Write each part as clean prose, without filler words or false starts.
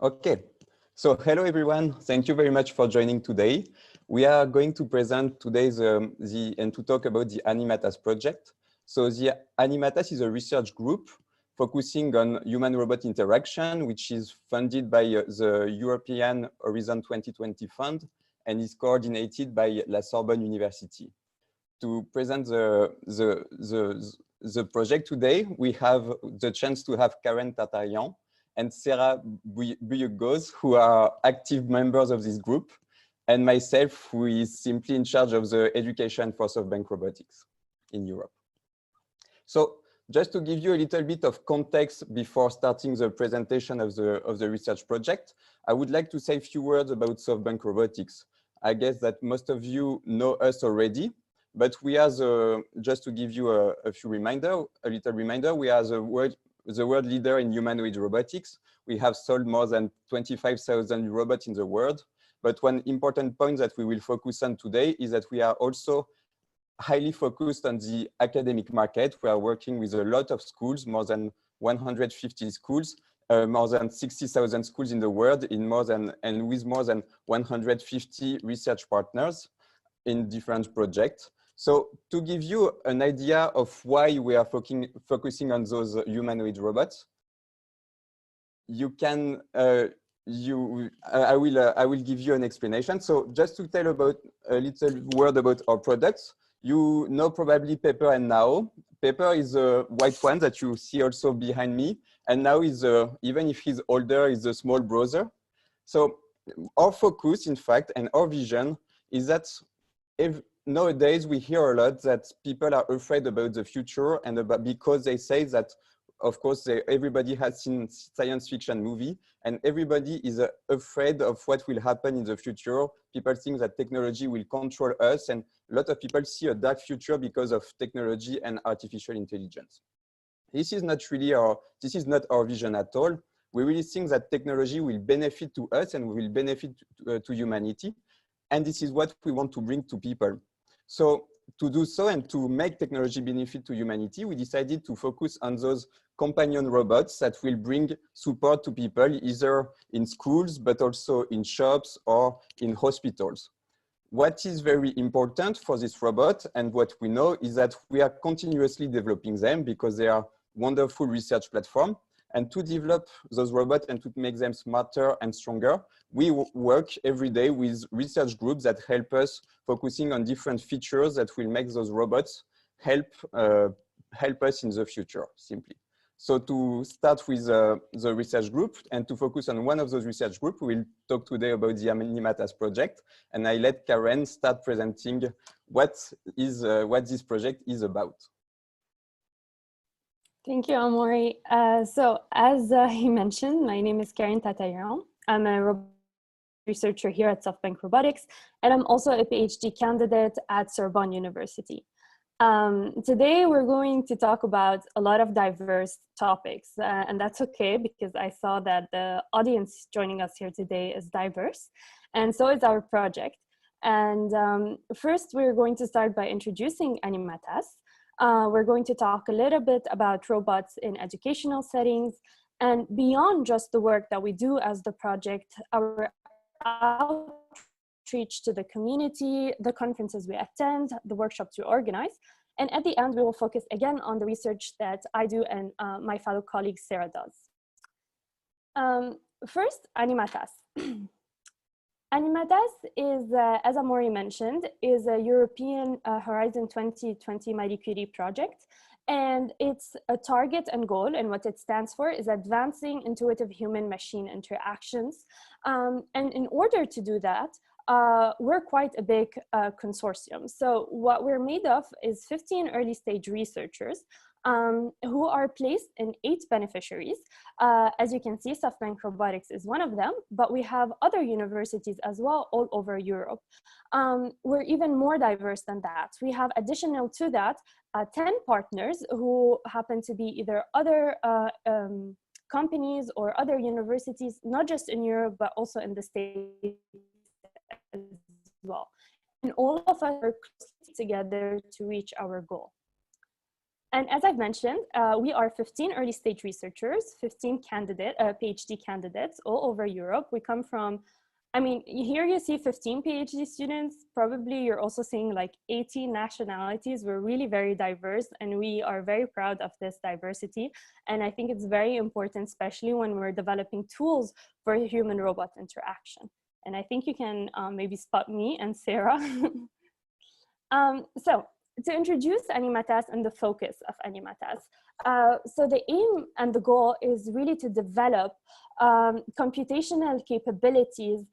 Okay, so hello everyone. Thank you very much for joining today. We are going to present today and to talk about the ANIMATAS project. So the ANIMATAS is a research group focusing on human-robot interaction, which is funded by the European Horizon 2020 Fund and is coordinated by La Sorbonne University. To present the project today, we have the chance to have Karen Tatarian and Sera Buyukgoz, who are active members of this group, and myself, who is simply in charge of the education for Softbank Robotics in Europe. So just to give you a little bit of context before starting the presentation of the research project, I would like to say a few words about Softbank Robotics. I guess that most of you know us already, but we are just to give you a little reminder, we are the world leader in humanoid robotics. We have sold more than 25,000 robots in the world. But one important point that we will focus on today is that we are also highly focused on the academic market. We are working with a lot of schools, more than 150 schools, more than 60,000 schools in the world, with more than 150 research partners in different projects. So to give you an idea of why we are focusing on those humanoid robots, I will give you an explanation. So just to tell about a little word about our products, you know probably Pepper and Now. Pepper is a white one that you see also behind me, and Now is even if he's older, is a small brother. So our focus, in fact, and our vision is that nowadays we hear a lot that people are afraid about the future, and because they say that, of course, everybody has seen science fiction movie, and everybody is afraid of what will happen in the future. People think that technology will control us, and a lot of people see a dark future because of technology and artificial intelligence. This is not our vision at all. We really think that technology will benefit to us and will benefit to humanity. And this is what we want to bring to people. So to do so and to make technology benefit to humanity, we decided to focus on those companion robots that will bring support to people, either in schools, but also in shops or in hospitals. What is very important for this robot, and what we know, is that we are continuously developing them because they are wonderful research platform. And to develop those robots and to make them smarter and stronger, we work every day with research groups that help us focusing on different features that will make those robots help us in the future, simply. So to start with the research group and to focus on one of those research groups, we'll talk today about the ANIMATAS project. And I let Karen start presenting what this project is about. Thank you, Amaury. So as he mentioned, my name is Karen Tatarian. I'm a researcher here at Softbank Robotics, and I'm also a PhD candidate at Sorbonne University. Today, we're going to talk about a lot of diverse topics, and that's okay because I saw that the audience joining us here today is diverse, and so is our project. And first, we're going to start by introducing ANIMATAS. We're going to talk a little bit about robots in educational settings, and beyond just the work that we do as the project, our outreach to the community, the conferences we attend, the workshops we organize. And at the end, we will focus again on the research that I do and my fellow colleague Sarah does. First, ANIMATAS. ANIMATAS is, as Amaury mentioned, is a European Horizon 2020 Marie Curie project. And it's a target and goal, and what it stands for is advancing intuitive human-machine interactions. And in order to do that, we're quite a big consortium. So what we're made of is 15 early stage researchers who are placed in 8 beneficiaries. As you can see, Softbank Robotics is one of them, but we have other universities as well all over Europe. We're even more diverse than that. We have additional to that 10 partners who happen to be either other companies or other universities, not just in Europe, but also in the States as well. And all of us work together to reach our goal. And as I've mentioned, we are 15 early stage researchers, 15 PhD candidates all over Europe. We come from, I mean, here you see 15 PhD students, probably you're also seeing like 18 nationalities. We're really very diverse and we are very proud of this diversity. And I think it's very important, especially when we're developing tools for human-robot interaction. And I think you can maybe spot me and Sarah. So to introduce ANIMATAS and the focus of ANIMATAS. So the aim and the goal is really to develop computational capabilities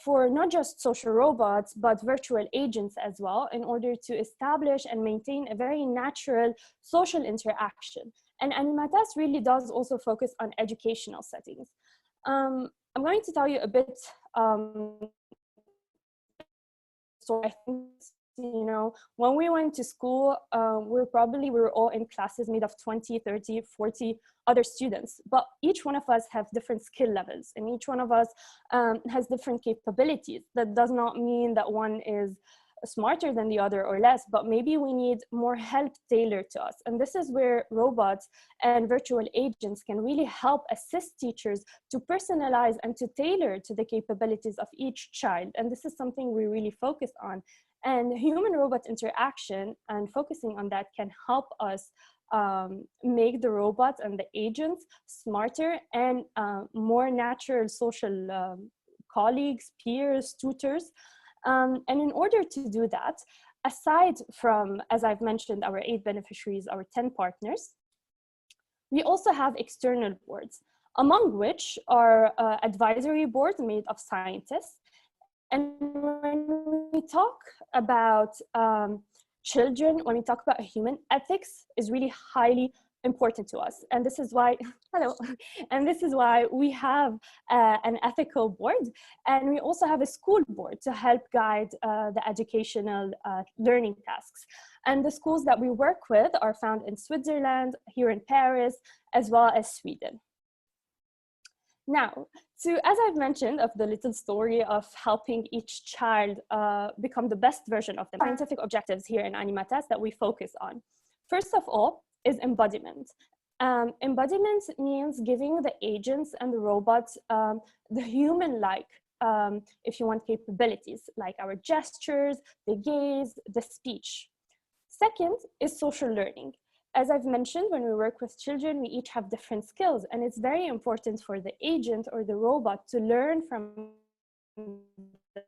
for not just social robots, but virtual agents as well, in order to establish and maintain a very natural social interaction. And ANIMATAS really does also focus on educational settings. I'm going to tell you a bit, so I think, you know, when we went to school, we were all in classes made of 20, 30, 40 other students, but each one of us have different skill levels and each one of us has different capabilities. That does not mean that one is smarter than the other or less, but maybe we need more help tailored to us. And this is where robots and virtual agents can really help assist teachers to personalize and to tailor to the capabilities of each child. And this is something we really focus on. And human-robot interaction and focusing on that can help us make the robots and the agents smarter and more natural social colleagues, peers, tutors. And in order to do that, aside from, as I've mentioned, our 8 beneficiaries, our 10 partners, we also have external boards, among which are advisory boards made of scientists. And when we talk about children, when we talk about human, ethics is really highly important to us. And this is why, and this is why we have an ethical board. And we also have a school board to help guide the educational learning tasks. And the schools that we work with are found in Switzerland, here in Paris, as well as Sweden. Now, as I've mentioned, of the little story of helping each child become the best version of them, scientific objectives here in ANIMATAS that we focus on. First of all is embodiment. Embodiment means giving the agents and the robots the human-like, if you want, capabilities, like our gestures, the gaze, the speech. Second is social learning. As I've mentioned, when we work with children, we each have different skills, and it's very important for the agent or the robot to learn from the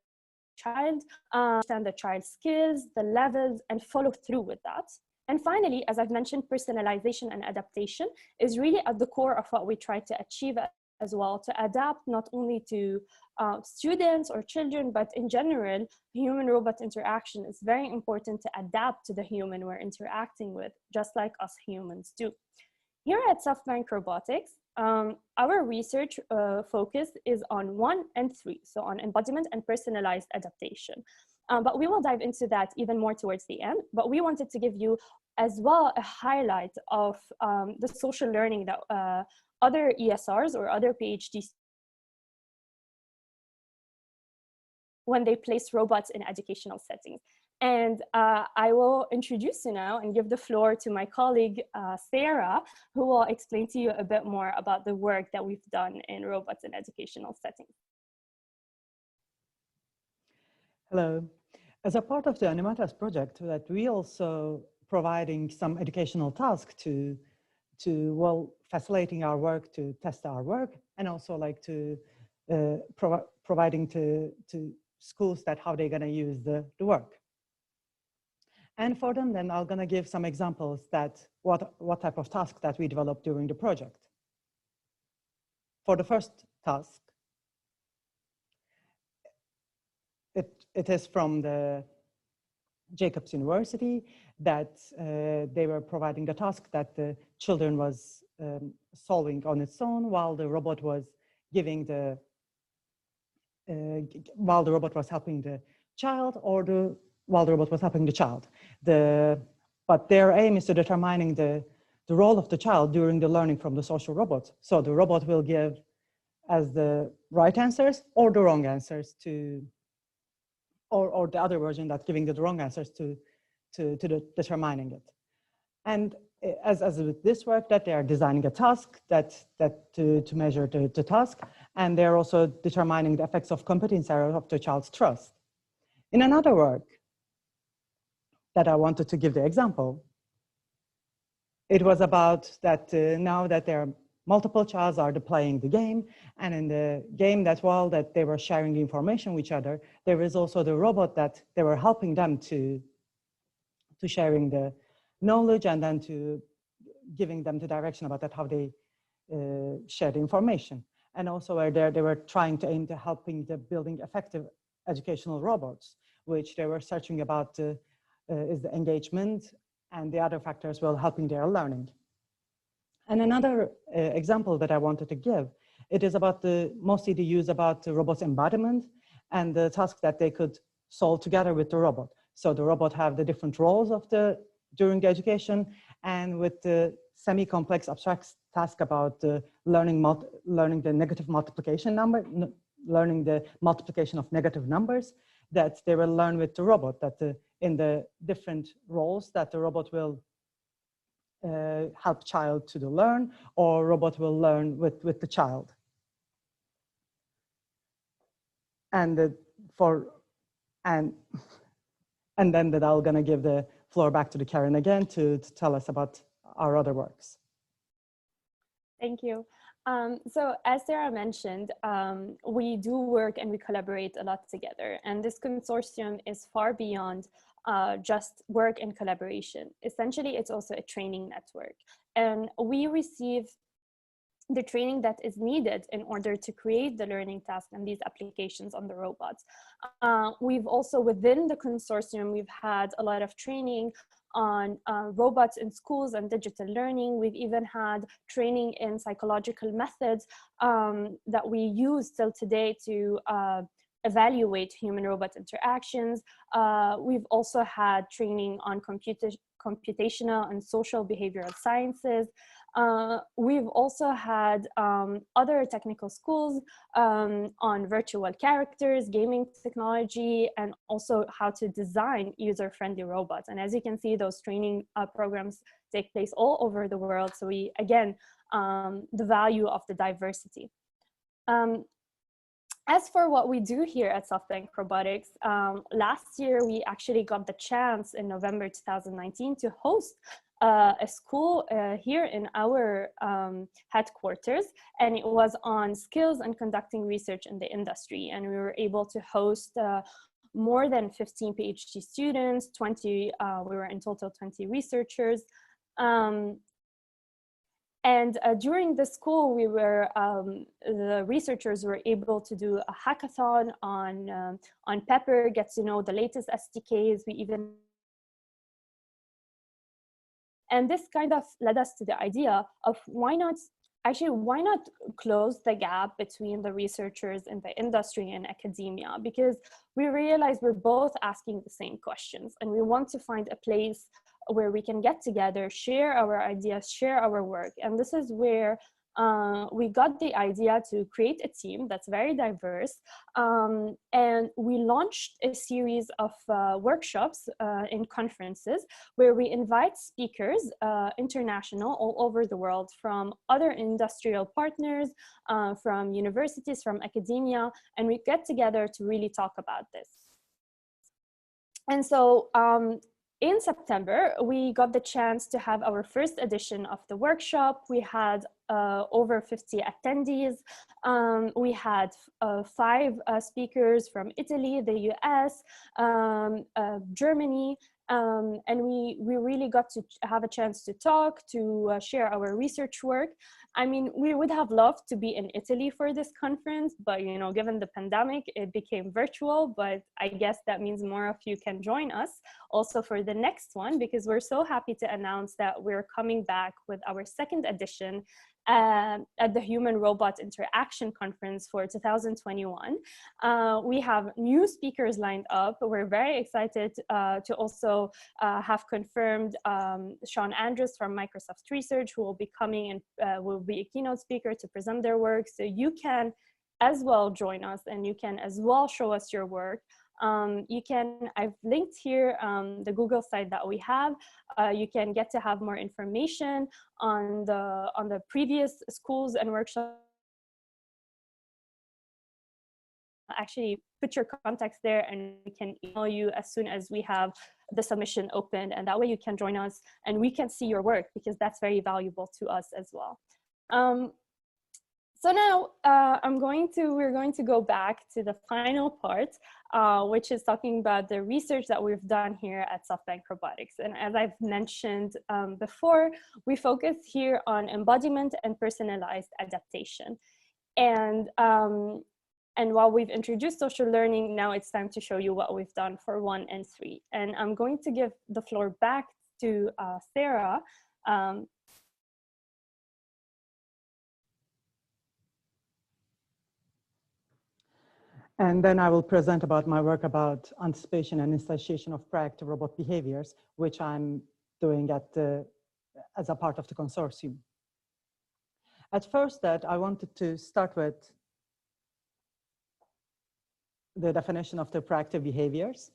child, understand the child's skills, the levels, and follow through with that. And finally, as I've mentioned, personalization and adaptation is really at the core of what we try to achieve as well, to adapt not only to students or children, but in general, human-robot interaction is very important to adapt to the human we're interacting with, just like us humans do. Here at Softbank Robotics, our research focus is on 1 and 3, so on embodiment and personalized adaptation. But we will dive into that even more towards the end, but we wanted to give you as well a highlight of the social learning that other ESRs or other PhDs, when they place robots in educational settings. And I will introduce you now and give the floor to my colleague, Sarah, who will explain to you a bit more about the work that we've done in robots in educational settings. Hello. As a part of the ANIMATAS project, that we also providing some educational tasks to well, facilitating our work, to test our work, and also like to providing to schools that how they're gonna use the work. And for them, then I'm gonna give some examples that what type of task that we developed during the project. For the first task, it is from the Jacobs University that they were providing the task that the children was solving on its own while the robot was giving the while the robot was helping the child, or while the robot was helping the child. But their aim is to determining the role of the child during the learning from the social robot. So the robot will give as the right answers or the wrong answers to, or the other version that's giving the wrong answers to determining it. And as with this work, that they are designing a task to measure the task, and they're also determining the effects of competence area of the child's trust. In another work that I wanted to give the example, it was about that now that there are multiple childs are playing the game, and in the game that while that they were sharing the information with each other, there is also the robot that they were helping them to sharing the knowledge and then to giving them the direction about that, how they share the information. And also where they were trying to aim to helping the building effective educational robots, which they were searching about is the engagement and the other factors while helping their learning. And another example that I wanted to give, it is about mostly the use about the robot's embodiment and the task that they could solve together with the robot. So the robot have the different roles of during the education, and with the semi-complex abstract task about learning the negative multiplication number, learning the multiplication of negative numbers, that they will learn with the robot, that in the different roles that the robot will help child to learn, or robot will learn with the child. And then that I'm gonna give the floor back to Karen again to tell us about our other works. Thank you. So as Sarah mentioned, we do work and we collaborate a lot together. And this consortium is far beyond just work and collaboration. Essentially, it's also a training network. And we receive the training that is needed in order to create the learning task and these applications on the robots. We've also, within the consortium, we've had a lot of training on robots in schools and digital learning. We've even had training in psychological methods that we use till today to evaluate human-robot interactions. We've also had training on computational and social behavioral sciences. We've also had other technical schools on virtual characters, gaming technology, and also how to design user-friendly robots. And as you can see, those training programs take place all over the world. So we, again, the value of the diversity. As for what we do here at Softbank Robotics, last year we actually got the chance in November 2019 to host a school here in our headquarters, and it was on skills and conducting research in the industry. And we were able to host more than 15 PhD students, 20, we were in total 20 researchers. And during the school, we were, the researchers were able to do a hackathon on Pepper, get to know the latest SDKs. We even, and this kind of led us to the idea of why not close the gap between the researchers in the industry and academia? Because we realized we're both asking the same questions, and we want to find a place where we can get together, share our ideas, share our work. And this is where we got the idea to create a team that's very diverse. And we launched a series of workshops in conferences where we invite speakers, international, all over the world, from other industrial partners, from universities, from academia, and we get together to really talk about this. And so, in September, we got the chance to have our first edition of the workshop. We had over 50 attendees. We had 5 speakers from Italy, the US, Germany, and we really got to have a chance to talk, to share our research work. I mean, we would have loved to be in Italy for this conference, but you know, given the pandemic, it became virtual, but I guess that means more of you can join us also for the next one, because we're so happy to announce that we're coming back with our second edition at the Human Robot Interaction Conference for 2021. We have new speakers lined up. We're very excited to also have confirmed Sean Andrews from Microsoft Research, who will be coming and will be a keynote speaker to present their work. So you can as well join us, and you can as well show us your work. I've linked here the Google site that we have. You can get to have more information on the previous schools and workshops. Actually put your contacts there and we can email you as soon as we have the submission open, and that way you can join us and we can see your work, because that's very valuable to us as well. So now we're going to go back to the final part, which is talking about the research that we've done here at Softbank Robotics. And as I've mentioned before, we focus here on embodiment and personalized adaptation. And while we've introduced social learning, now it's time to show you what we've done for 1 and 3. And I'm going to give the floor back to Sera. And then I will present about my work about anticipation and instantiation of proactive robot behaviors, which I'm doing as a part of the consortium. At first, I wanted to start with the definition of the proactive behaviors,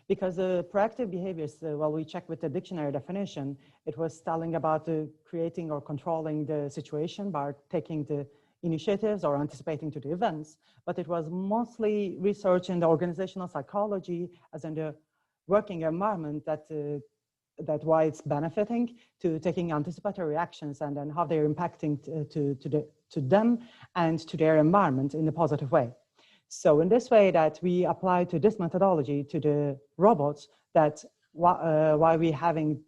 because the proactive behaviors, while we checked with the dictionary definition, it was telling about creating or controlling the situation by taking the initiatives or anticipating to the events, but it was mostly research in the organizational psychology as in the working environment that why it's benefiting to taking anticipatory actions, and then how they're impacting to them and to their environment in a positive way. So in this way that we apply to this methodology to the robots, that while we having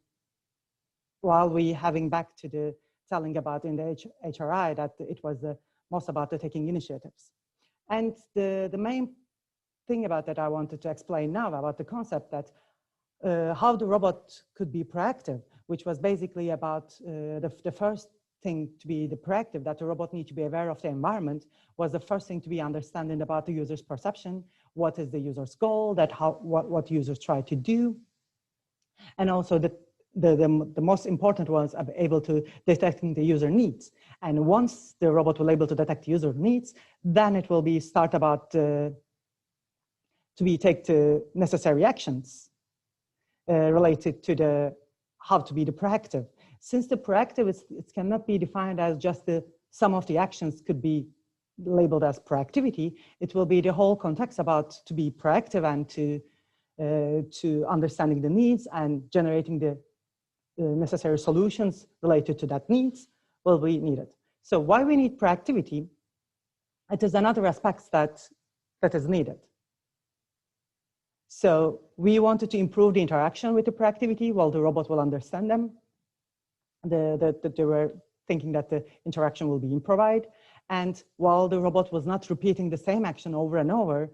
back to the telling about in the HRI that it was most about the taking initiatives. And the main thing about that I wanted to explain now about the concept that how the robot could be proactive, which was basically about the first thing to be the proactive, that the robot needs to be aware of the environment, was the first thing to be understanding about the user's perception, what is the user's goal, that what users try to do. And also the most important was able to detecting the user needs. And once the robot will able to detect user needs, then it will be start about to take the necessary actions related to how to be the proactive. Since the proactive it cannot be defined as just the sum of the actions could be labeled as proactivity, it will be the whole context about to be proactive and to understanding the needs and generating the necessary solutions related to that needs will be needed. So why we need proactivity, it is another aspect that is needed. So we wanted to improve the interaction with the proactivity while the robot will understand them. They were thinking that the interaction will be improvised, and while the robot was not repeating the same action over and over,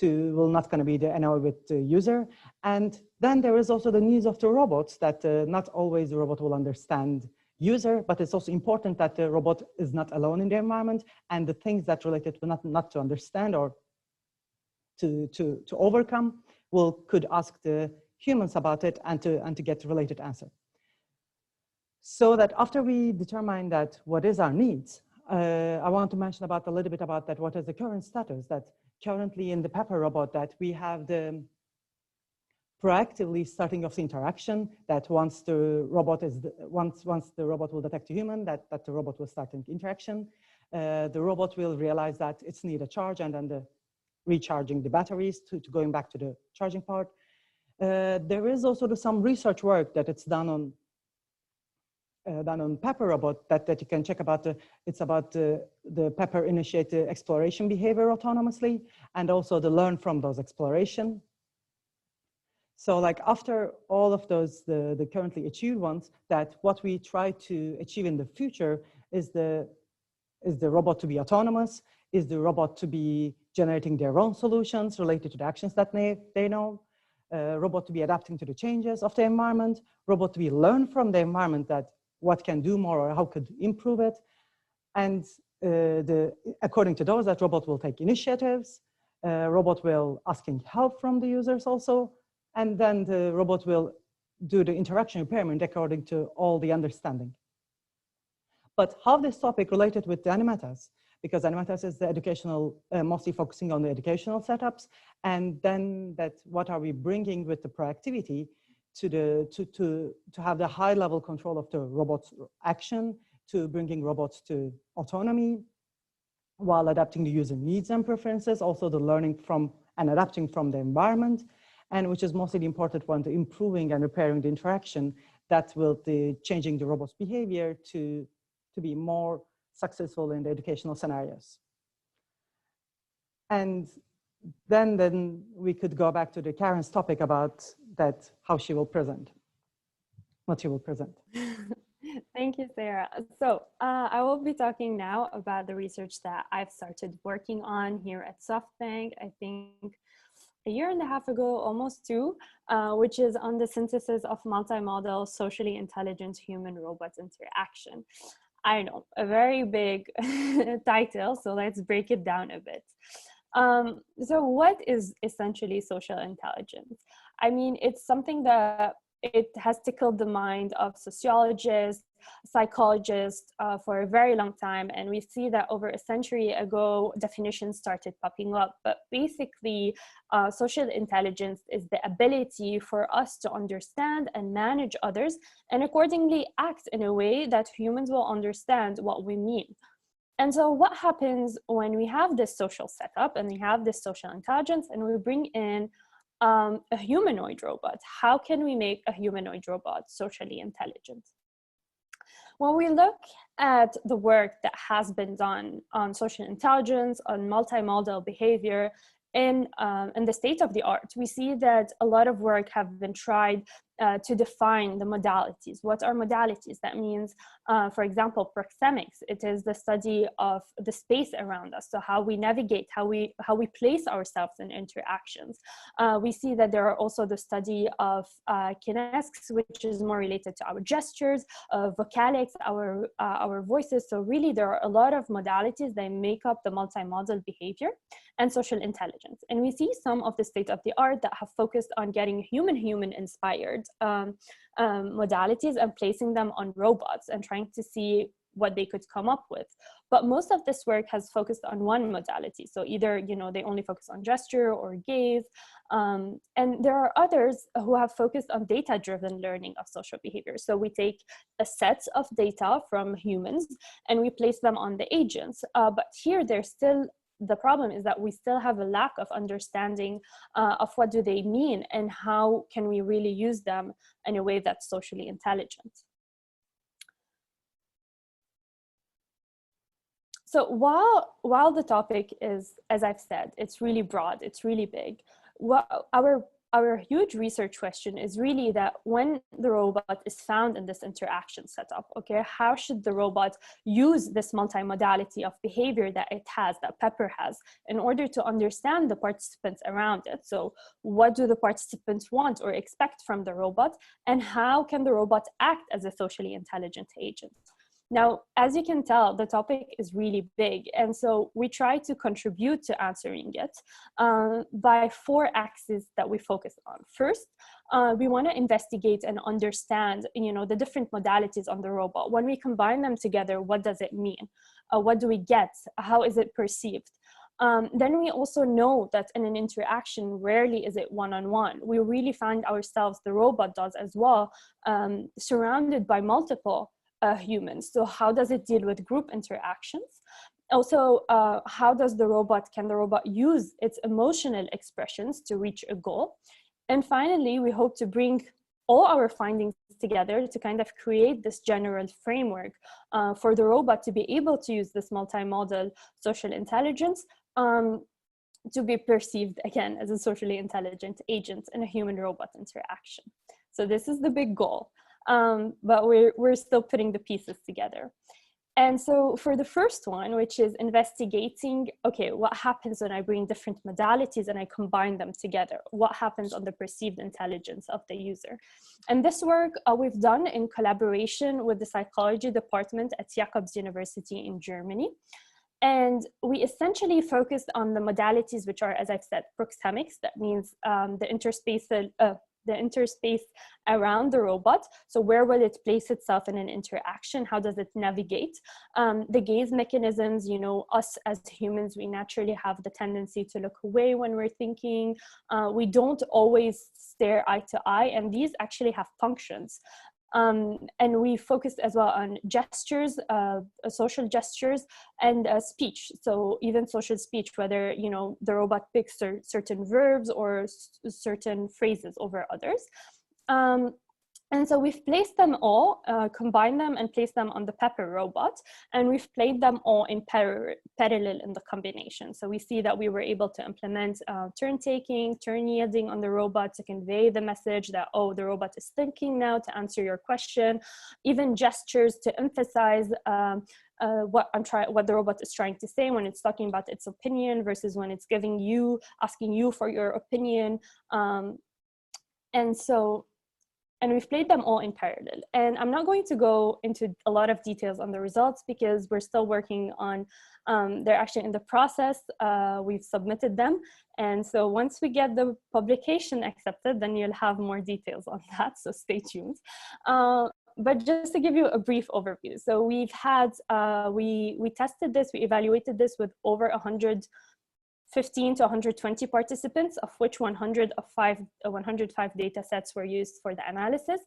will not going to be the NO with the user. And then there is also the needs of the robots that not always the robot will understand user, but it's also important that the robot is not alone in the environment, and the things that related to not to understand or to overcome could ask the humans about it and to get related answer. So that after we determine that what is our needs, I want to mention about a little bit about that. What is the current status? That currently in the Pepper robot that we have the proactively starting of the interaction, that once the robot will detect a human, that the robot will start an interaction. The robot will realize that it's need a charge, and then recharging the batteries to going back to the charging part. There is also some research work that it's done on Pepper robot that you can check about. It's about the Pepper initiated exploration behavior autonomously, and also the learn from those exploration. So like after all of those, the currently achieved ones, that what we try to achieve in the future is the robot to be autonomous, is the robot to be generating their own solutions related to the actions that they know, robot to be adapting to the changes of the environment, robot to be learn from the environment that what can do more or how could improve it. And according to those, that robot will take initiatives, robot will asking help from the users also, and then the robot will do the interaction impairment according to all the understanding. But how this topic related with the ANIMATAS, because ANIMATAS is the educational, mostly focusing on the educational setups. And then what are we bringing with the proactivity to have the high level control of the robot's action, to bringing robots to autonomy, while adapting the user needs and preferences, also the learning from and adapting from the environment, and which is mostly the important one, the improving and repairing the interaction that will be changing the robot's behavior to be more successful in the educational scenarios. And then we could go back to the Karen's topic about that, how she will present, what she will present. Thank you, Sarah. So I will be talking now about the research that I've started working on here at Softbank, I think a year and a half ago, almost two, which is on the synthesis of multimodal, socially intelligent human-robot interaction. I know, a very big title, so let's break it down a bit. So what is essentially social intelligence? I mean, it's something that it has tickled the mind of sociologists, psychologists for a very long time. And we see that over a century ago, definitions started popping up. But basically, social intelligence is the ability for us to understand and manage others and accordingly act in a way that humans will understand what we mean. And so what happens when we have this social setup and we have this social intelligence and we bring in a humanoid robot? How can we make a humanoid robot socially intelligent? When we look at the work that has been done on social intelligence, on multimodal behavior in the state of the art, we see that a lot of work have been tried to define the modalities. What are modalities? That means, for example, proxemics. It is the study of the space around us. So how we navigate, how we place ourselves in interactions. We see that there are also the study of kinesics, which is more related to our gestures, vocalics, our voices. So really, there are a lot of modalities that make up the multimodal behavior and social intelligence. And we see some of the state of the art that have focused on getting human inspired modalities and placing them on robots and trying to see what they could come up with. But most of this work has focused on one modality. So either, they only focus on gesture or gaze. And there are others who have focused on data-driven learning of social behavior. So we take a set of data from humans and we place them on the agents. But here the problem is that we still have a lack of understanding of what do they mean and how can we really use them in a way that's socially intelligent. So while the topic is, as I've said, it's really broad, it's really big, our huge research question is really that when the robot is found in this interaction setup, okay, how should the robot use this multimodality of behavior that it has, that Pepper has, in order to understand the participants around it? So what do the participants want or expect from the robot, and how can the robot act as a socially intelligent agent? Now, as you can tell, the topic is really big. And so we try to contribute to answering it by 4 axes that we focus on. First, we want to investigate and understand, the different modalities on the robot. When we combine them together, what does it mean? What do we get? How is it perceived? Then we also know that in an interaction, rarely is it one-on-one. We really find ourselves, the robot does as well, surrounded by multiple humans. So how does it deal with group interactions? Also, how does can the robot use its emotional expressions to reach a goal? And finally, we hope to bring all our findings together to kind of create this general framework for the robot to be able to use this multimodal social intelligence to be perceived again as a socially intelligent agent in a human-robot interaction. So this is the big goal. But we're still putting the pieces together. And so for the first one, which is investigating, okay, what happens when I bring different modalities and I combine them together? What happens on the perceived intelligence of the user? And this work we've done in collaboration with the psychology department at Jacobs University in Germany. And we essentially focused on the modalities, which are, as I've said, proxemics. That means the interspace around the robot. So where will it place itself in an interaction? How does it navigate? The gaze mechanisms, you know, us as humans, we naturally have the tendency to look away when we're thinking. We don't always stare eye to eye, and these actually have functions. And we focused as well on gestures, social gestures, and speech. So even social speech, whether, you know, the robot picks certain verbs or certain phrases over others. And so we've placed them all, combined them and placed them on the Pepper robot, and we've played them all in parallel in the combination. So we see that we were able to implement turn taking, turn yielding on the robot to convey the message that, oh, the robot is thinking now to answer your question, even gestures to emphasize what the robot is trying to say when it's talking about its opinion versus when it's asking you for your opinion. And we've played them all in parallel. And I'm not going to go into a lot of details on the results because we're still working on, they're actually in the process. We've submitted them. And so once we get the publication accepted, then you'll have more details on that, so stay tuned. But just to give you a brief overview. So we've had, we tested this, we evaluated this with over 115 to 120 participants, of which 105 data sets were used for the analysis.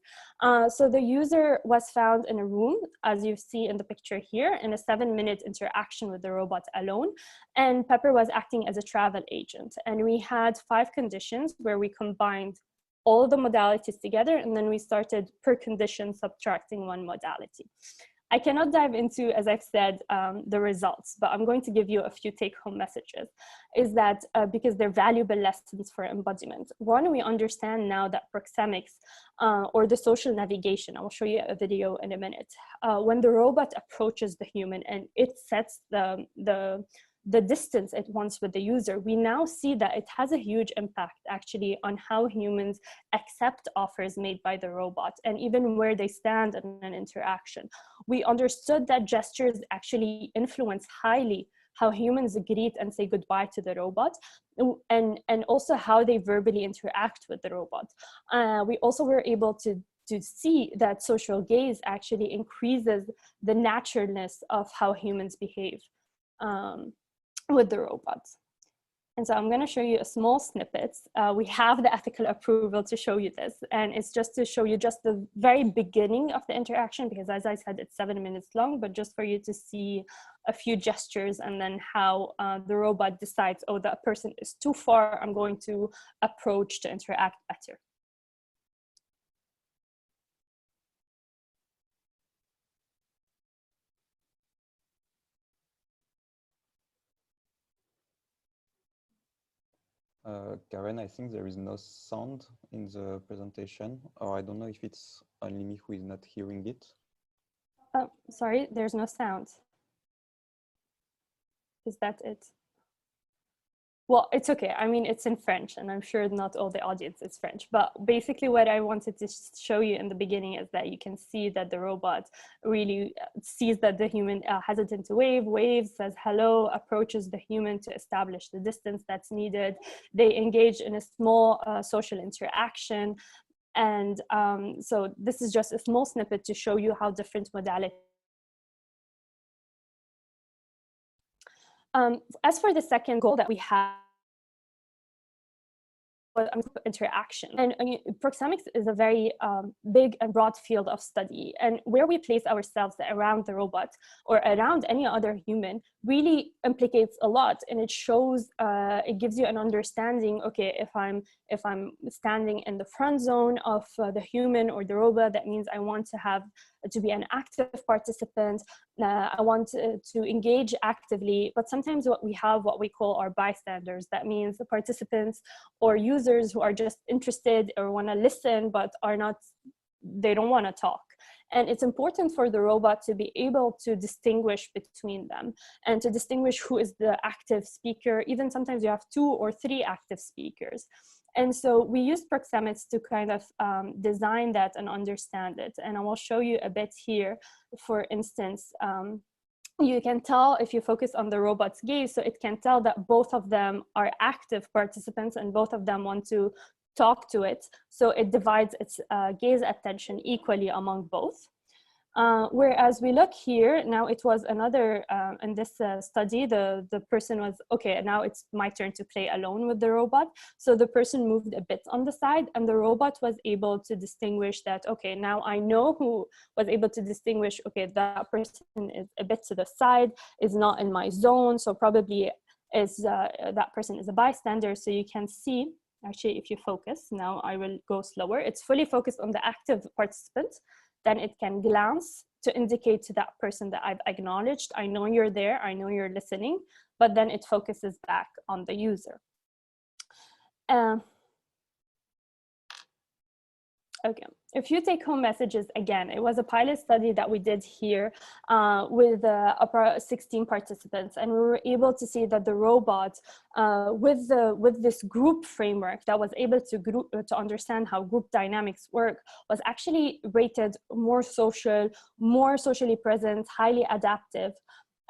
So the user was found in a room, as you see in the picture here, in a 7-minute interaction with the robot alone. And Pepper was acting as a travel agent. And we had 5 conditions where we combined all the modalities together, and then we started per condition subtracting one modality. I cannot dive into, as I've said, the results, but I'm going to give you a few take-home messages, is that because they're valuable lessons for embodiment. One, we understand now that proxemics or the social navigation, I will show you a video in a minute, when the robot approaches the human and it sets the distance it wants with the user, we now see that it has a huge impact actually on how humans accept offers made by the robot and even where they stand in an interaction. We understood that gestures actually influence highly how humans greet and say goodbye to the robot, and also how they verbally interact with the robot. We also were able to see that social gaze actually increases the naturalness of how humans behave with the robots. And so I'm going to show you a small snippet. We have the ethical approval to show you this, and it's just to show you just the very beginning of the interaction, because as I said, it's 7 minutes long, but just for you to see a few gestures and then how the robot decides, oh, that person is too far, I'm going to approach to interact better. Karen, I think there is no sound in the presentation, or I don't know if it's only me who is not hearing it. Sorry, there's no sound. Is that it? Well, it's okay. I mean, it's in French, and I'm sure not all the audience is French. But basically what I wanted to show you in the beginning is that you can see that the robot really sees that the human hesitant to waves, says hello, approaches the human to establish the distance that's needed. They engage in a small social interaction. And so this is just a small snippet to show you how different modalities. As for the second goal that we have, interaction. And proxemics is a very big and broad field of study, and where we place ourselves around the robot or around any other human really implicates a lot, and it shows, it gives you an understanding, okay, if I'm standing in the front zone of the human or the robot, that means I want to be an active participant. I want to engage actively, but sometimes what we call our bystanders. That means the participants or users who are just interested or want to listen, but they don't want to talk. And it's important for the robot to be able to distinguish between them and to distinguish who is the active speaker. Even sometimes you have 2 or 3 active speakers. And so we use proxemics to kind of design that and understand it. And I will show you a bit here. For instance, you can tell if you focus on the robot's gaze, so it can tell that both of them are active participants and both of them want to talk to it, so it divides its gaze attention equally among both. Whereas we look here, now it was another, in this study, the person was, okay, now it's my turn to play alone with the robot. So the person moved a bit on the side, and the robot was able to distinguish that, okay, now I know who was able to distinguish, okay, that person is a bit to the side, is not in my zone, so probably is that person is a bystander. So you can see, actually, if you focus, now I will go slower, it's fully focused on the active participant. Then it can glance to indicate to that person that I've acknowledged, I know you're there, I know you're listening, but then it focuses back on the user. Okay, a few take-home messages. Again, it was a pilot study that we did here with 16 participants, and we were able to see that the robot, with this group framework that was able to understand how group dynamics work, was actually rated more social, more socially present, highly adaptive.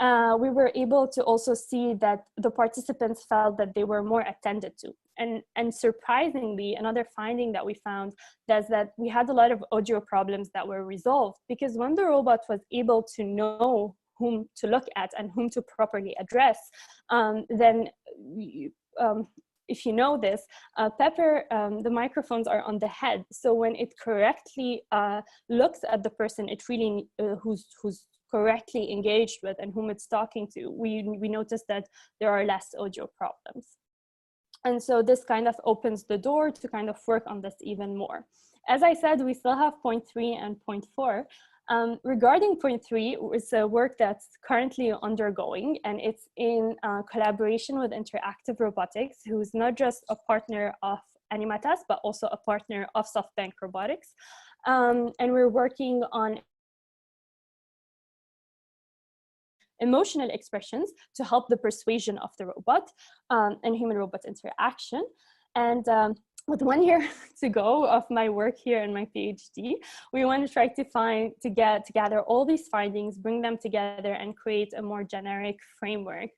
We were able to also see that the participants felt that they were more attended to. And surprisingly, another finding that we found is that we had a lot of audio problems that were resolved, because when the robot was able to know whom to look at and whom to properly address, then if you know this, Pepper, the microphones are on the head. So when it correctly looks at the person, it really who's correctly engaged with and whom it's talking to, we noticed that there are less audio problems. And so this kind of opens the door to kind of work on this even more. As I said, we still have point 3 and point 4. Regarding point 3, it's a work that's currently undergoing, and it's in collaboration with Interactive Robotics, who's not just a partner of ANIMATAS, but also a partner of Softbank Robotics. And we're working on emotional expressions to help the persuasion of the robot and human-robot interaction. And with 1 year to go of my work here in my PhD, we want to try to gather all these findings, bring them together, and create a more generic framework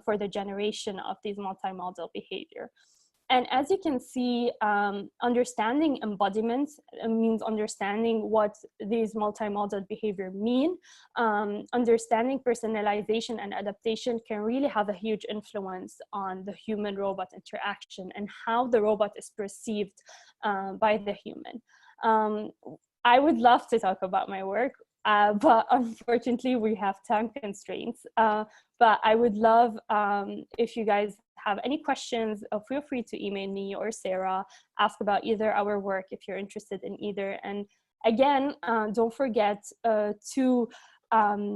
for the generation of these multimodal behavior. And as you can see, understanding embodiment means understanding what these multimodal behavior mean. Understanding personalization and adaptation can really have a huge influence on the human-robot interaction and how the robot is perceived by the human. I would love to talk about my work, but unfortunately we have time constraints. But I would love if you guys have any questions, feel free to email me or Sarah, ask about either our work if you're interested in either. And again, don't forget to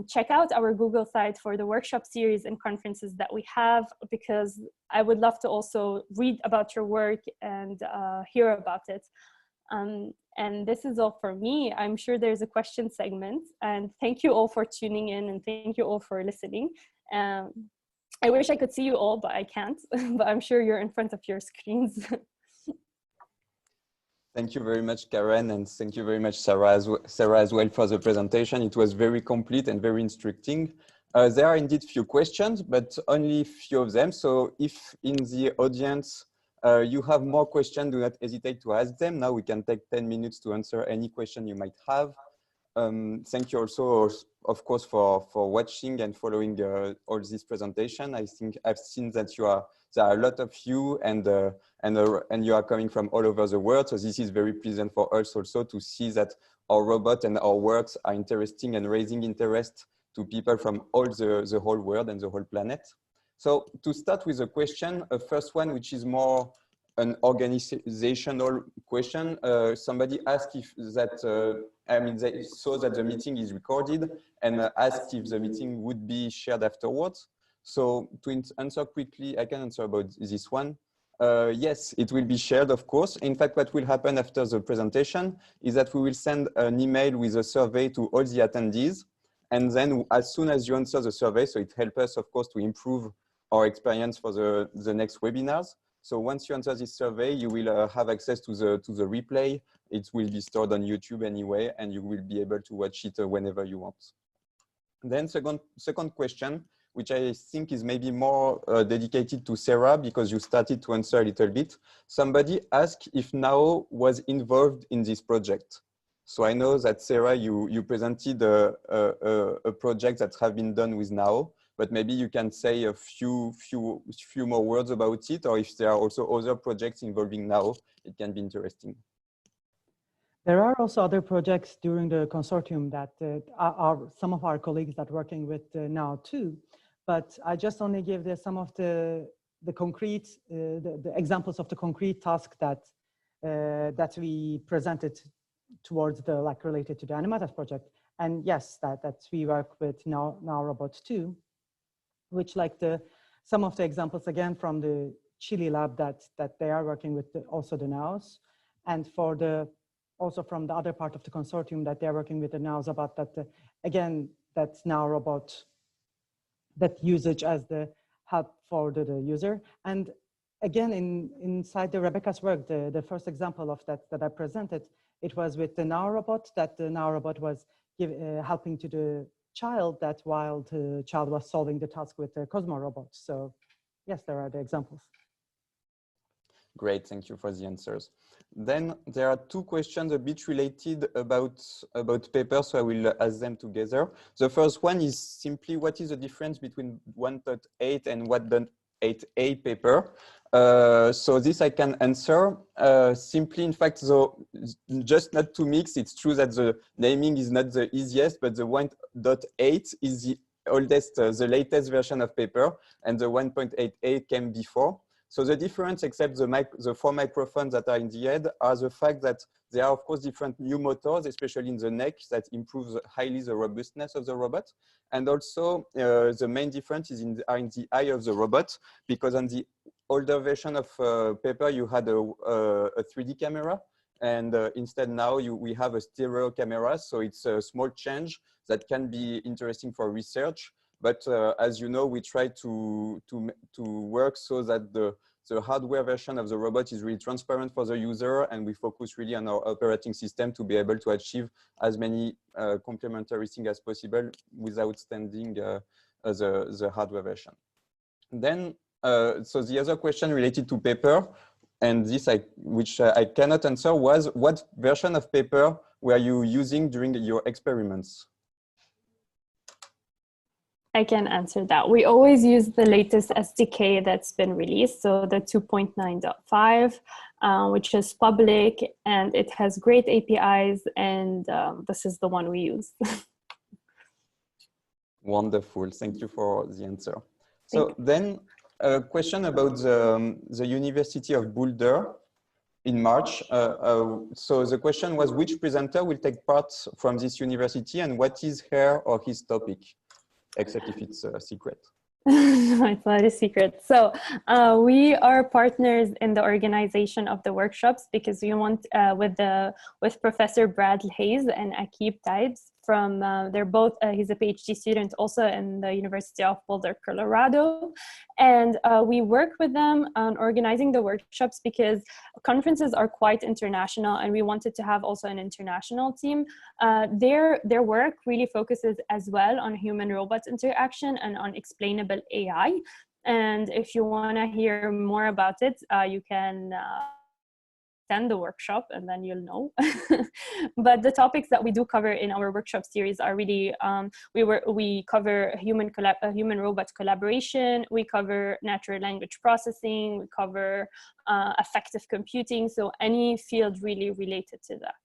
check out our Google site for the workshop series and conferences that we have, because I would love to also read about your work and hear about it. And this is all for me. I'm sure there's a question segment, and thank you all for tuning in, and thank you all for listening. I wish I could see you all, but I can't, but I'm sure you're in front of your screens. Thank you very much, Karen, and thank you very much, Sarah, as well for the presentation. It was very complete and very instructing. There are indeed few questions, but only few of them. So if in the audience you have more questions, do not hesitate to ask them. Now we can take 10 minutes to answer any question you might have. Thank you also, of course, for watching and following all this presentation. I think I've seen that there are a lot of you, and you are coming from all over the world. So this is very pleasant for us also to see that our robot and our works are interesting and raising interest to people from all the whole world and the whole planet. So to start with a question, a first one, which is more an organizational question. Somebody asked if that, I mean, they saw that the meeting is recorded and asked if the meeting would be shared afterwards. So to answer quickly, I can answer about this one. Yes, it will be shared, of course. In fact, what will happen after the presentation is that we will send an email with a survey to all the attendees. And then as soon as you answer the survey, so it helps us, of course, to improve our experience for the next webinars. So once you answer this survey, you will have access to the replay. It will be stored on YouTube anyway, and you will be able to watch it whenever you want. Then second question, which I think is maybe more dedicated to Sera, because you started to answer a little bit. Somebody asked if NAO was involved in this project. So I know that Sera, you presented a project that have been done with NAO, but maybe you can say a few more words about it, or if there are also other projects involving NAO, it can be interesting. There are also other projects during the consortium that are some of our colleagues that are working with now too, but I just only give some of the concrete, the examples of the concrete task that we presented towards the related to the ANIMATAS project. And yes, that we work with now robots too, which some of the examples again from the Chile lab that they are working with also the NAOs, and also from the other part of the consortium that they're working with the NAOs about that, again, that's now robot, that usage as the help for the user. And again, inside the Rebecca's work, the first example of that I presented, it was with the now robot, that the now robot was helping to the child, that while the child was solving the task with the Cosmo robot. So yes, there are the examples. Great, thank you for the answers. Then there are two questions a bit related about papers, so I will ask them together. The first one is simply, what is the difference between 1.8 and 1.8a paper? So this I can answer simply. In fact, so just not to mix, it's true that the naming is not the easiest, but the 1.8 is the oldest, the latest version of paper, and the 1.8a came before. So the difference, except the four microphones that are in the head, are the fact that there are, of course, different new motors, especially in the neck, that improves highly the robustness of the robot. And also, the main difference is in the eye of the robot, because on the older version of paper, you had a 3D camera. And instead now we have a stereo camera. So it's a small change that can be interesting for research. But as you know, we try to work so that the hardware version of the robot is really transparent for the user, and we focus really on our operating system to be able to achieve as many complementary things as possible without standing the hardware version. Then, so the other question related to paper, and this which I cannot answer, was what version of paper were you using during your experiments? I can answer that. We always use the latest SDK that's been released, so the 2.9.5, which is public, and it has great APIs, and this is the one we use. Wonderful, thank you for the answer. So then a question about the University of Boulder in March. So the question was, which presenter will take part from this university, and what is her or his topic? Except if it's a secret. It's not a secret. So we are partners in the organization of the workshops, because we want with Professor Brad Hayes and Akib Taibs from they're both he's a PhD student also in the University of Boulder, Colorado, and we work with them on organizing the workshops because conferences are quite international, and we wanted to have also an international team. Their work really focuses as well on human-robot interaction and on explainable AI. And if you want to hear more about it, you can attend the workshop, and then you'll know. But the topics that we do cover in our workshop series are really we cover human-robot collaboration, we cover natural language processing, we cover effective computing, so any field really related to that.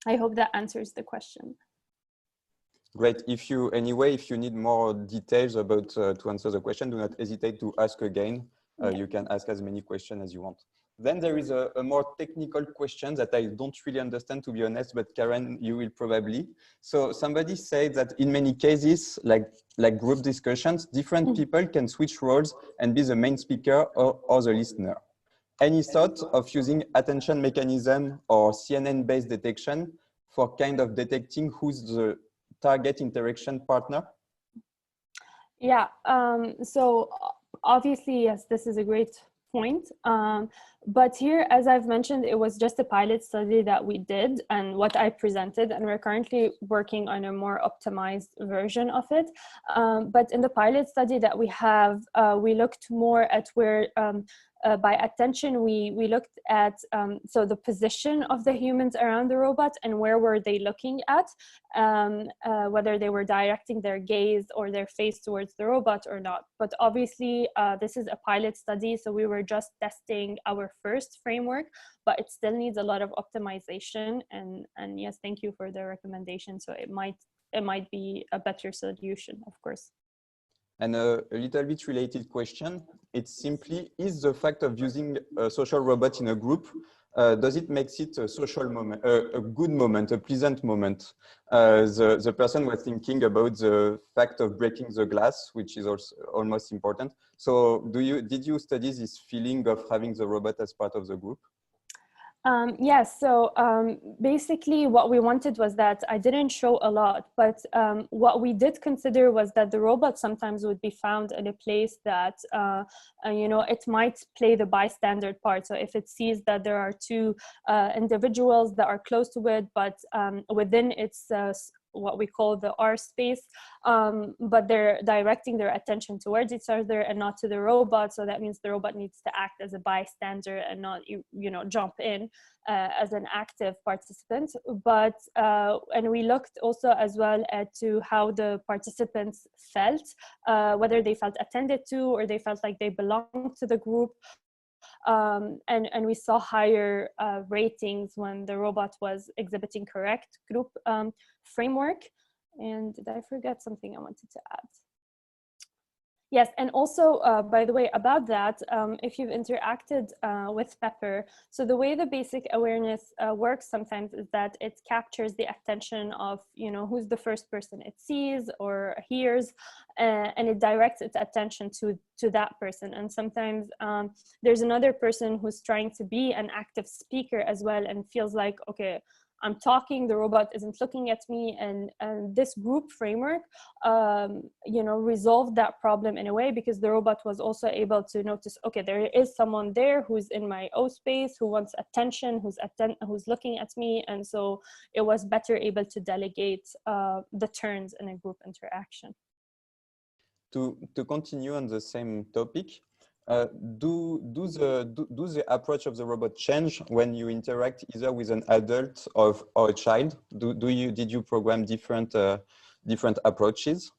I hope that answers the question. Great. If you need more details about to answer the question, do not hesitate to ask again. You can ask as many questions as you want. Then there is a more technical question that I don't really understand, to be honest, but Karen, you will probably. So somebody said that in many cases, like group discussions, different people can switch roles and be the main speaker or the listener. Any thought of using attention mechanism or CNN-based detection for kind of detecting who's the target interaction partner? Yeah, so obviously, yes, this is a great point. But here, as I've mentioned, it was just a pilot study that we did and what I presented, and we're currently working on a more optimized version of it. But in the pilot study that we have, we looked more at where by attention, we looked at so the position of the humans around the robot and where were they looking at, whether they were directing their gaze or their face towards the robot or not. But obviously, this is a pilot study, so we were just testing our first framework, but it still needs a lot of optimization. And yes, thank you for the recommendation. So it might be a better solution, of course. And a little bit related question, it's simply, is the fact of using a social robot in a group, does it make it a social moment, a good moment, a pleasant moment? The person was thinking about the fact of breaking the glass, which is also almost important. So did you study this feeling of having the robot as part of the group? Yes, so basically what we wanted was that I didn't show a lot, but what we did consider was that the robot sometimes would be found in a place that, you know, it might play the bystander part. So if it sees that there are two individuals that are close to it, but within its what we call the R space, but they're directing their attention towards each other and not to the robot. So that means the robot needs to act as a bystander and not, you know, jump in as an active participant. But, and we looked also as well at to how the participants felt, whether they felt attended to or they felt like they belonged to the group. And we saw higher ratings when the robot was exhibiting correct group framework. And did I forget something I wanted to add? Yes, and also, by the way, about that, if you've interacted with Pepper, so the way the basic awareness works sometimes is that it captures the attention of, you know, who's the first person it sees or hears, and it directs its attention to that person. And sometimes there's another person who's trying to be an active speaker as well and feels like, okay, I'm talking, the robot isn't looking at me, and this group framework, you know, resolved that problem in a way because the robot was also able to notice, okay, there is someone there who's in my O space, who wants attention, who's looking at me, and so it was better able to delegate the turns in a group interaction. To continue on the same topic, do the approach of the robot change when you interact either with an adult or a child? Did you program different approaches?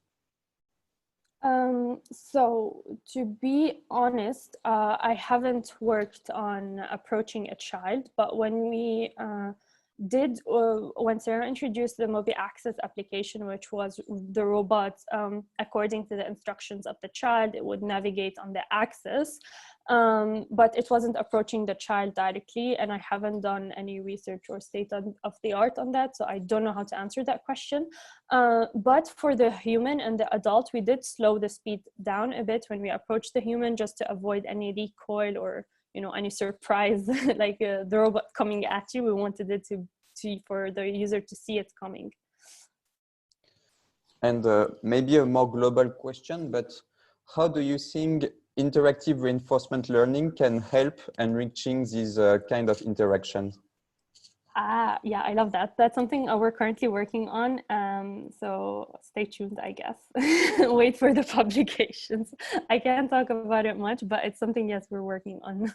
So to be honest, I haven't worked on approaching a child, but when we when Sera introduced the multi-access application, which was the robot, according to the instructions of the child, it would navigate on the axis, but it wasn't approaching the child directly, and I haven't done any research or state of the art on that, so I don't know how to answer that question. But for the human and the adult, we did slow the speed down a bit when we approached the human, just to avoid any recoil or, you know, any surprise, like the robot coming at you. We wanted it to for the user to see it coming. And maybe a more global question, but how do you think interactive reinforcement learning can help enriching these kind of interactions? Yeah, I love that. That's something we're currently working on. So stay tuned, I guess. Wait for the publications. I can't talk about it much, but it's something, yes, we're working on.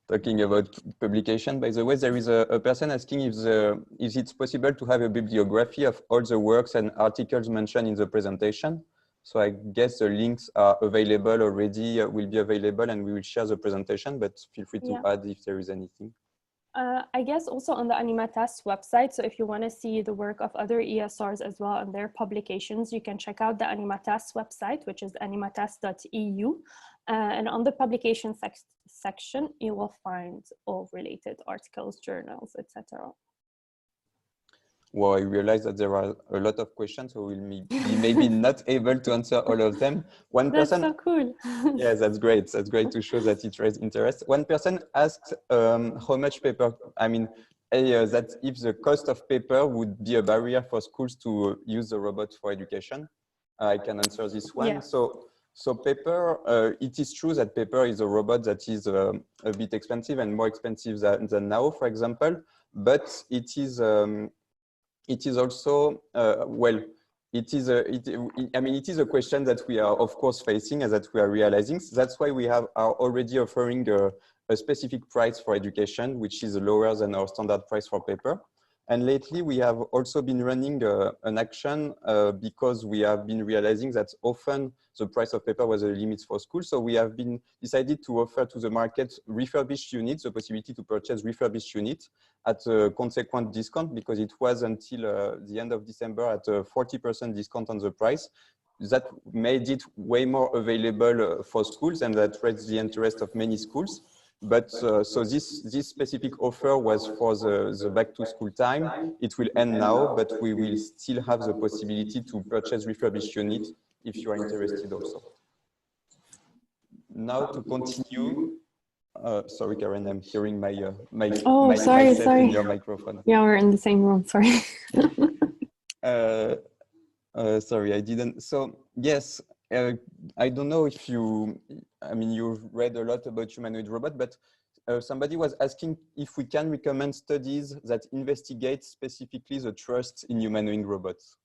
Talking about publication, by the way, there is a person asking if it's possible to have a bibliography of all the works and articles mentioned in the presentation. So I guess the links are available already, will be available, and we will share the presentation, but feel free to add if there is anything. I guess also on the ANIMATAS website, so if you want to see the work of other ESRs as well and their publications, you can check out the ANIMATAS website, which is animatas.eu. And on the publication section, you will find all related articles, journals, etc. Well, I realize that there are a lot of questions, so we'll be maybe not able to answer all of them. That's so cool. Yeah, that's great. That's great to show that it raised interest. One person asked how much paper, I mean, that if the cost of paper would be a barrier for schools to use the robot for education. I can answer this one. Yeah. So So Paper, it is true that Paper is a robot that is a bit expensive and more expensive than now, for example, but it is also, well, it is a question that we are of course facing and that we are realizing. So that's why we are already offering a specific price for education, which is lower than our standard price for Paper. And lately we have also been running an action because we have been realizing that often the price of Paper was a limit for schools. So we have been decided to offer to the market refurbished units, the possibility to purchase refurbished units at a consequent discount, because it was until the end of December at a 40% discount on the price. That made it way more available for schools, and that raised the interest of many schools. But so this specific offer was for the back to school time. It will end now, but we will still have the possibility to purchase refurbished units if you are interested also. Now to continue, sorry, Karen, I'm hearing myself in your microphone. Yeah, we're in the same room, sorry. Sorry, I didn't. So yes, I don't know if you've read a lot about humanoid robot, but somebody was asking if we can recommend studies that investigate specifically the trust in humanoid robots.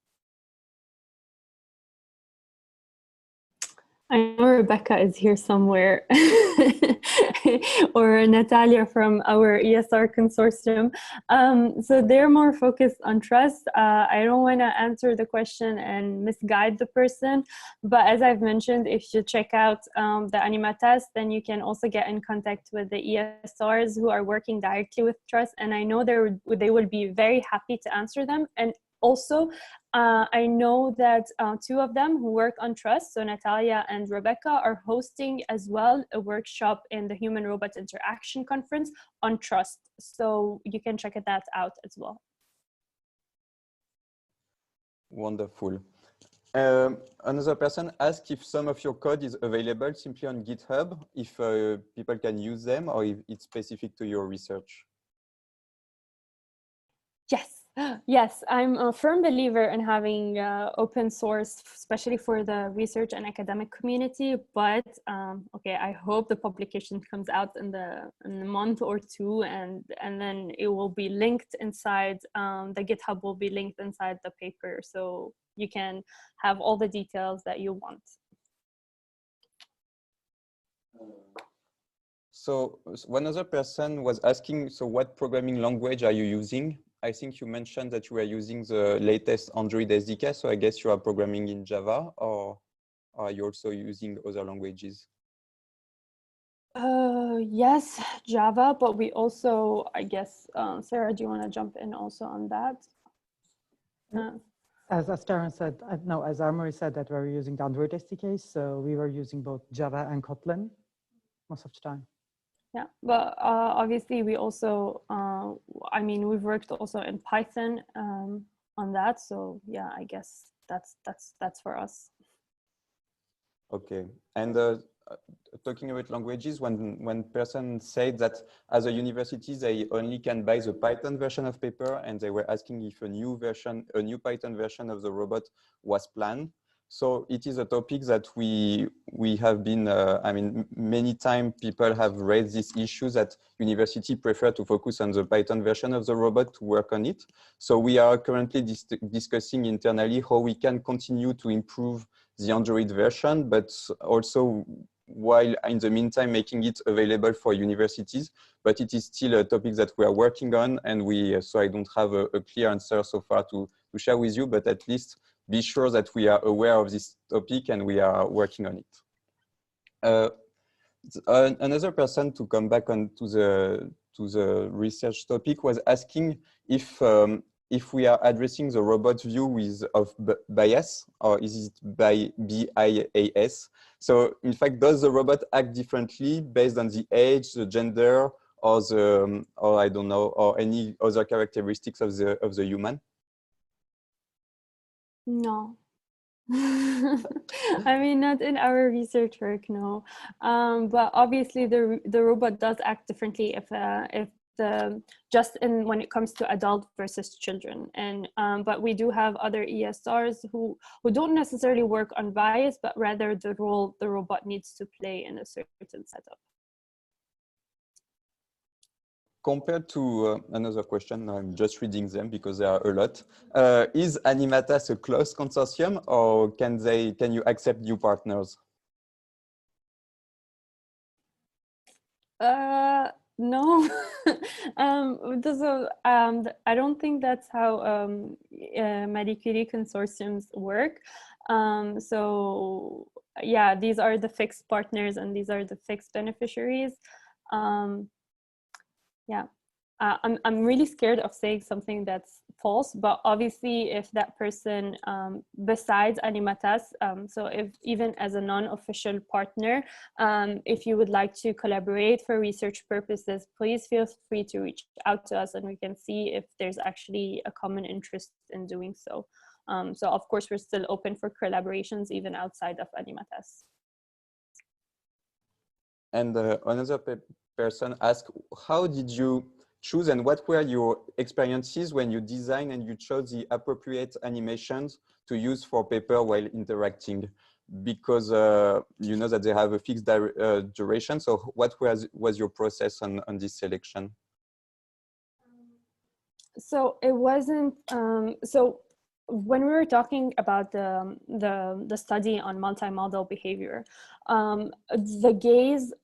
I know Rebecca is here somewhere, or Natalia from our ESR consortium. So they're more focused on trust. I don't want to answer the question and misguide the person, but as I've mentioned, if you check out the ANIMATAS, then you can also get in contact with the ESRs who are working directly with trust, and I know they will be very happy to answer them. And also, I know that two of them who work on trust, so Natalia and Rebecca, are hosting as well a workshop in the Human Robot Interaction Conference on trust. So you can check that out as well. Wonderful. Another person asked if some of your code is available simply on GitHub, if people can use them, or if it's specific to your research. Yes. Yes, I'm a firm believer in having open source, especially for the research and academic community. But okay, I hope the publication comes out in a month or two, and then it will be linked inside. The GitHub will be linked inside the paper, so you can have all the details that you want. So one other person was asking, so what programming language are you using? I think you mentioned that you were using the latest Android SDK, so I guess you are programming in Java, or are you also using other languages? Yes, Java, but we also, I guess, Sarah, do you want to jump in also on that? As Taryn said, no, as Armory said, that we're using the Android SDK, so we were using both Java and Kotlin most of the time. Yeah, but obviously we also, I mean, we've worked also in Python on that. So yeah, I guess that's for us. Okay, and talking about languages, one person said that as a university, they only can buy the Python version of Paper, and they were asking if a new Python version of the robot was planned. So it is a topic that we have been, I mean, many times people have raised this issue that university prefer to focus on the Python version of the robot to work on it. So we are currently discussing internally how we can continue to improve the Android version, but also while in the meantime making it available for universities. But it is still a topic that we are working on, and so I don't have a clear answer so far to share with you, but at least be sure that we are aware of this topic and we are working on it. Another person, to come back on to the research topic, was asking if we are addressing the robot view of bias, or is it by BIAS? So in fact, does the robot act differently based on the age, the gender, or I don't know, or any other characteristics of the human? No. I mean, not in our research work, no. But obviously the robot does act differently if just in when it comes to adult versus children. And but we do have other ESRs who don't necessarily work on bias, but rather the role the robot needs to play in a certain setup. Compared to another question, I'm just reading them because there are a lot. Is ANIMATAS a closed consortium, or can you accept new partners? No, I don't think that's how Marie Curie consortiums work. So yeah, these are the fixed partners and these are the fixed beneficiaries. Yeah, I'm really scared of saying something that's false, but obviously if that person besides ANIMATAS, so if even as a non-official partner, if you would like to collaborate for research purposes, please feel free to reach out to us and we can see if there's actually a common interest in doing so. So of course we're still open for collaborations even outside of ANIMATAS. And another person asked, how did you choose and what were your experiences when you designed and you chose the appropriate animations to use for paper while interacting? Because you know that they have a fixed duration. So what was your process on this selection? So it wasn't, so when we were talking about the study on multimodal behavior, the gaze,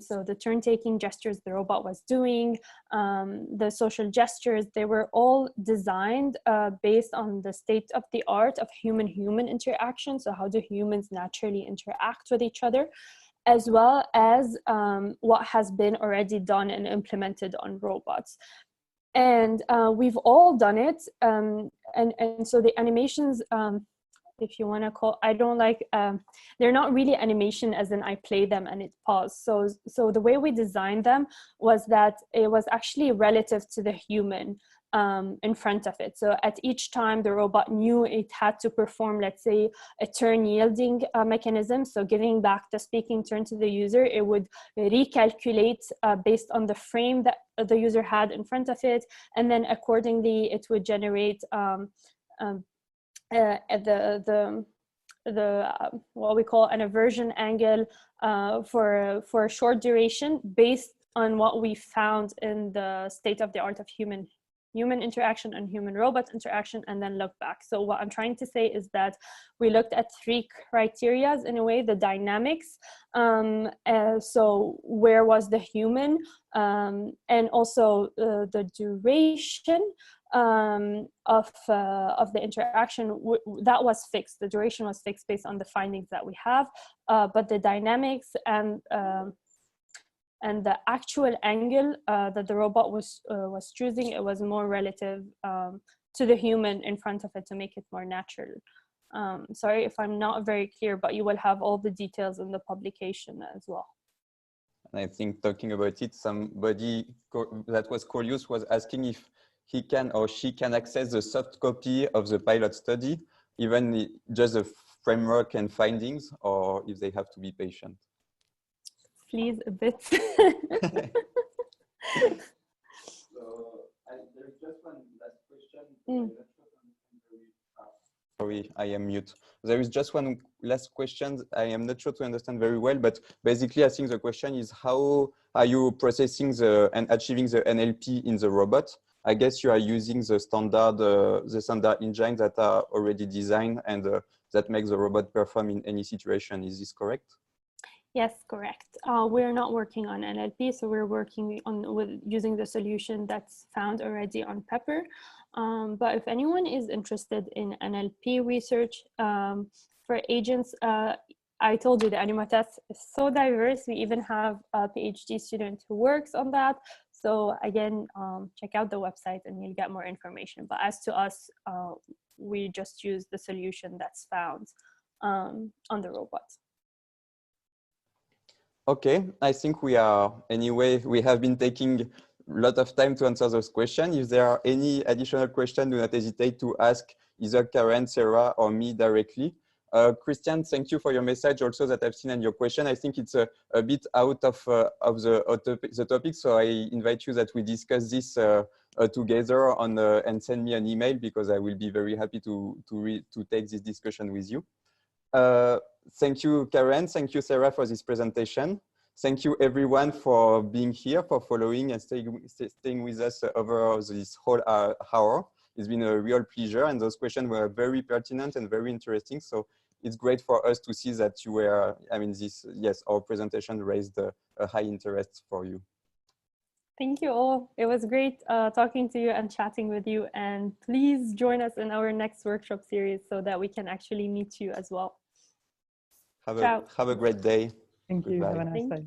so the turn-taking gestures the robot was doing, the social gestures, they were all designed based on the state of the art of human-human interaction. So how do humans naturally interact with each other, as well as what has been already done and implemented on robots. And we've all done it. And so the animations, if you want to call, I don't like, they're not really animation as in I play them and it paused. So the way we designed them was that it was actually relative to the human in front of it. So at each time the robot knew it had to perform, let's say, a turn yielding mechanism. So giving back the speaking turn to the user, it would recalculate based on the frame that the user had in front of it. And then accordingly, it would generate what we call an aversion angle for a short duration based on what we found in the state of the art of human interaction and human robot interaction, and then look back. So what I'm trying to say is that we looked at three criteria in a way: the dynamics, so where was the human, and also the duration of the interaction. That was fixed. The duration was fixed based on the findings that we have, but the dynamics and the actual angle that the robot was choosing, it was more relative to the human in front of it to make it more natural. Sorry if I'm not very clear, but you will have all the details in the publication as well. And I think talking about it, somebody that was curious was asking if he can or she can access the soft copy of the pilot study, even just the framework and findings, or if they have to be patient. Please, a bit. So there's just one last question. Sorry, I am mute. There is just one last question. I am not sure to understand very well, but basically I think the question is, how are you processing and achieving the NLP in the robot? I guess you are using the standard engines that are already designed and that makes the robot perform in any situation. Is this correct? Yes, correct. We're not working on NLP, so we're working with using the solution that's found already on Pepper. But if anyone is interested in NLP research for agents, I told you the ANIMATAS is so diverse. We even have a PhD student who works on that. So again, check out the website and you'll get more information. But as to us, we just use the solution that's found on the robot. Okay, I think we have been taking a lot of time to answer those questions. If there are any additional questions, do not hesitate to ask either Karen, Sarah, or me directly. Christian, thank you for your message also that I've seen and your question. I think it's a bit out of the topic, so I invite you that we discuss this together on and send me an email, because I will be very happy to take this discussion with you. Thank you, Karen. Thank you, Sarah, for this presentation. Thank you, everyone, for being here, for following and staying with us over this whole hour. It's been a real pleasure, and those questions were very pertinent and very interesting. So it's great for us to see that you were, I mean, yes, our presentation raised a high interest for you. Thank you all. It was great talking to you and chatting with you. And please join us in our next workshop series so that we can actually meet you as well. Have a great day. Thank you. Goodbye. Have a nice day.